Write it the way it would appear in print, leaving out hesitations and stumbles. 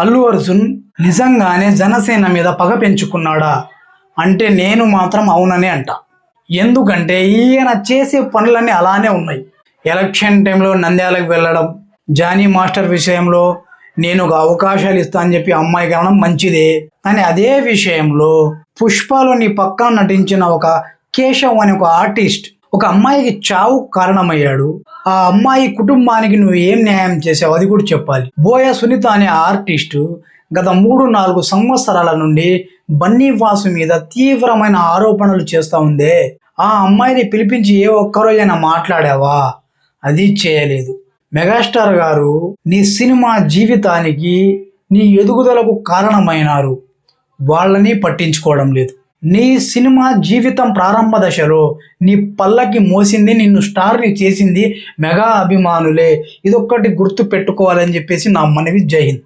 అల్లు అర్జున్ నిజంగానే జనసేన మీద పగ పెంచుకున్నాడా అంటే నేను మాత్రం అవుననే అంట. ఎందుకంటే ఈయన చేసే పనులన్నీ అలానే ఉన్నాయి. ఎలక్షన్ టైంలో నంద్యాలకు వెళ్ళడం, జానీ మాస్టర్ విషయంలో నేను ఒక అవకాశాలు ఇస్తా అని చెప్పి అమ్మాయికి అనడం మంచిదే. కానీ అదే విషయంలో పుష్పలో నీ పక్కన నటించిన ఒక కేశవ్ అనే ఒక ఆర్టిస్ట్ ఒక అమ్మాయికి చావు కారణమయ్యాడు. ఆ అమ్మాయి కుటుంబానికి నువ్వు ఏం న్యాయం చేసావు అది కూడా చెప్పాలి. బోయ సునీత అనే ఆర్టిస్టు గత 3-4 సంవత్సరాల నుండి బన్నీ వాసు మీద తీవ్రమైన ఆరోపణలు చేస్తా ఉందే. ఆ అమ్మాయిని పిలిపించి ఏ ఒక్కరోజైనా మాట్లాడావా? అది చేయలేదు. మెగాస్టార్ గారు నీ సినిమా జీవితానికి నీ ఎదుగుదలకు కారణమైనారు, వాళ్ళని పట్టించుకోవడం లేదు. నీ సినిమా జీవితం ప్రారంభ దశలో నీ పల్లకి మోసింది, నిన్ను స్టార్ని చేసింది మెగా అభిమానులే. ఇదొక్కటి గుర్తు పెట్టుకోవాలని చెప్పేసి నా మనవి. జై హింద్.